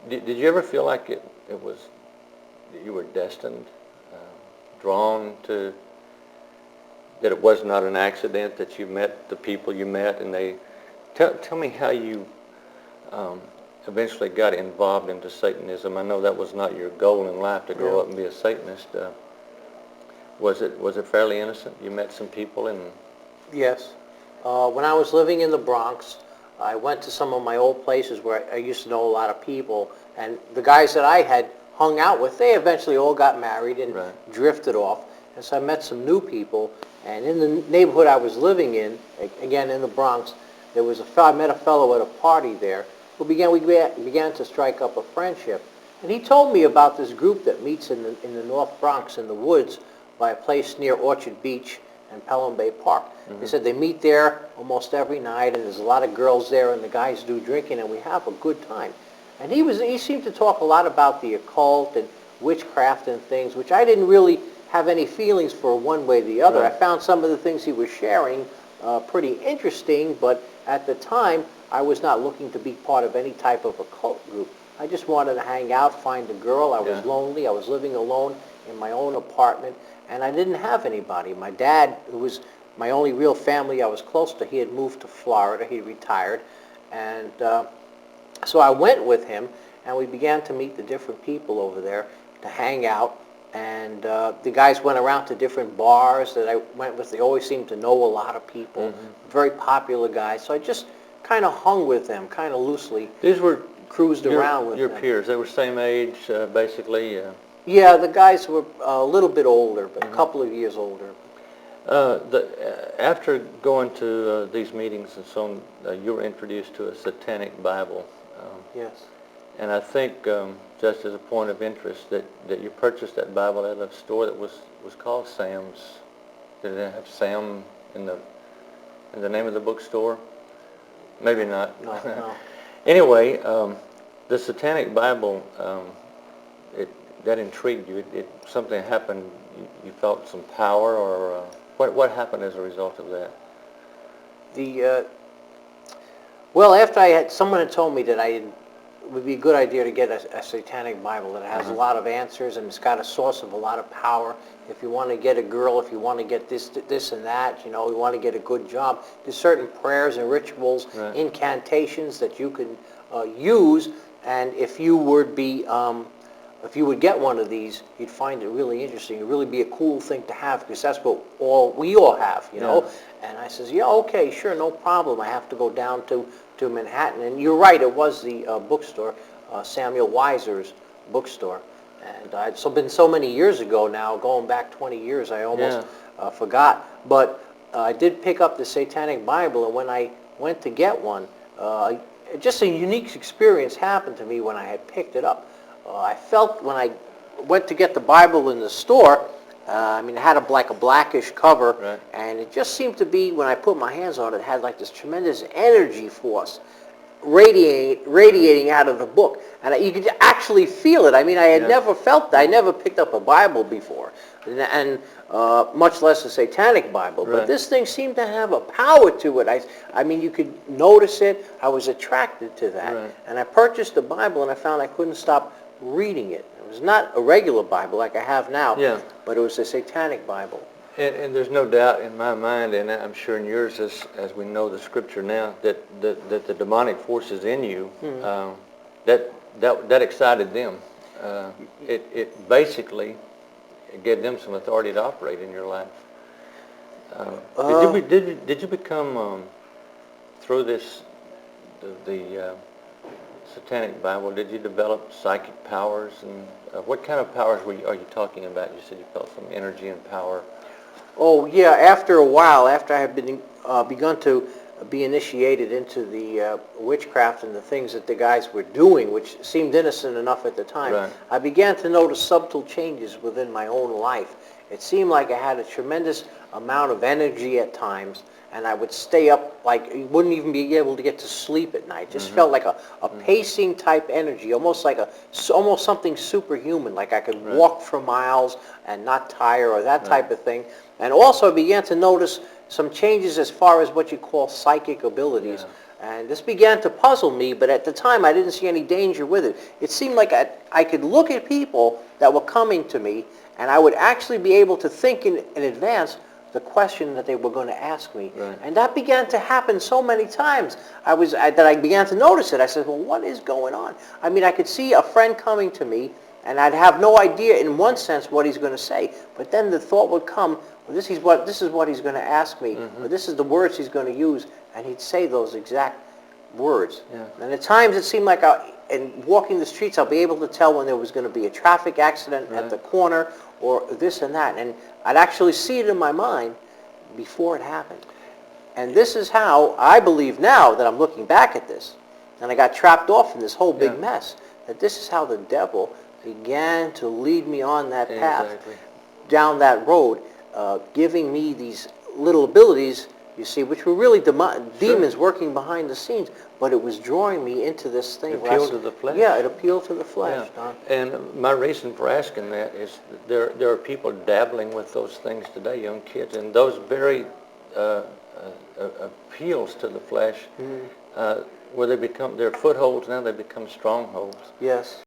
Did you ever feel like it was, that you were destined, drawn to, that it was not an accident that you met the people you met, and they, tell me how you eventually got involved into Satanism. I know that was not your goal in life to grow up and be a Satanist. Was it fairly innocent? You met some people and... Yes. When I was living in the Bronx, I went to some of my old places where I used to know a lot of people, and the guys that I had hung out with, they eventually all got married and drifted off. And so I met some new people, and in the neighborhood I was living in, again in the Bronx, there was I met a fellow at a party there who we began to strike up a friendship. And he told me about this group that meets in the North Bronx in the woods by a place near Orchard Beach and Pelham Bay Park. They said they meet there almost every night, and there's a lot of girls there, and the guys do drinking, and we have a good time. And he seemed to talk a lot about the occult and witchcraft and things, which I didn't really have any feelings for one way or the other. I found some of the things he was sharing pretty interesting, but at the time, I was not looking to be part of any type of occult group. I just wanted to hang out, find a girl. I was lonely. I was living alone in my own apartment, and I didn't have anybody. My dad, who was my only real family I was close to, he had moved to Florida. He retired, and so I went with him, and we began to meet the different people over there to hang out. And the guys went around to different bars that I went with. They always seemed to know a lot of people, very popular guys. So I just kind of hung with them, kind of loosely. These were cruised around with your them. peers. They were same age, basically. Yeah, the guys were a little bit older, but a couple of years older. After going to these meetings and so on, you were introduced to a satanic Bible. Yes. And I think, just as a point of interest, that you purchased that Bible at a store that was called Sam's. Did it have Sam in the name of the bookstore? Maybe not. No. Anyway, the Satanic Bible, that intrigued you. Something happened. You felt some power, or what happened as a result of that? Well, after someone had told me that it would be a good idea to get a Satanic Bible that has a lot of answers, and it's got a source of a lot of power. If you want to get a girl, if you want to get this and that, you want to get a good job, there's certain prayers and rituals, incantations that you can use, and if you would get one of these, you'd find it really interesting. It'd really be a cool thing to have, because that's what we all have, you know. And I says, yeah, okay, sure, no problem. I have to go down to Manhattan. And you're right, it was the bookstore, Samuel Weiser's bookstore. And it's been so many years ago now, going back 20 years, I almost forgot. But I did pick up the Satanic Bible, and when I went to get one, just a unique experience happened to me when I had picked it up. I felt when I went to get the Bible in the store, it had a blackish cover, and it just seemed to be, when I put my hands on it, had like this tremendous energy force radiating out of the book, and you could actually feel it. I had never felt that. I never picked up a Bible before, and much less a Satanic Bible, but this thing seemed to have a power to it. You could notice it. I was attracted to that, and I purchased the Bible, and I found I couldn't stop reading it. It was not a regular Bible like I have now, but it was a Satanic Bible. And there's no doubt in my mind, and I'm sure in yours, as we know the Scripture now, that the demonic forces in you, that excited them. It basically gave them some authority to operate in your life. Did you become through this the Satanic Bible? Did you develop psychic powers, and what kind of powers are you talking about? You said you felt some energy and power. Oh yeah, after a while, after I had begun to be initiated into the witchcraft and the things that the guys were doing, which seemed innocent enough at the time, I began to notice subtle changes within my own life. It seemed like I had a tremendous amount of energy at times, and I would stay up, like you wouldn't even be able to get to sleep at night. Just felt like a pacing type energy, almost something superhuman, like I could walk for miles and not tire, or that type of thing. And also I began to notice some changes as far as what you call psychic abilities. And this began to puzzle me, but at the time I didn't see any danger with it. It seemed like I could look at people that were coming to me, and I would actually be able to think in advance the question that they were going to ask me. Right. And that began to happen so many times that I began to notice it. I said, well, what is going on? I mean, I could see a friend coming to me, and I'd have no idea in one sense what he's going to say, but then the thought would come, well, this is what he's going to ask me, or this is the words he's going to use, and he'd say those exact words. Yeah. And at times it seemed like in walking the streets, I'll be able to tell when there was going to be a traffic accident at the corner, or this and that, and I'd actually see it in my mind before it happened. And this is how I believe now that I'm looking back at this, and I got trapped off in this whole big mess, that this is how the devil began to lead me on that path, down that road, giving me these little abilities, you see, which were really demons working behind the scenes, but it was drawing me into this thing. It appealed to the flesh. Yeah, it appealed to the flesh, Yeah. Don. And my reason for asking that is that there are people dabbling with those things today, young kids, and those very appeals to the flesh, where they become, they're footholds now, they become strongholds. Yes.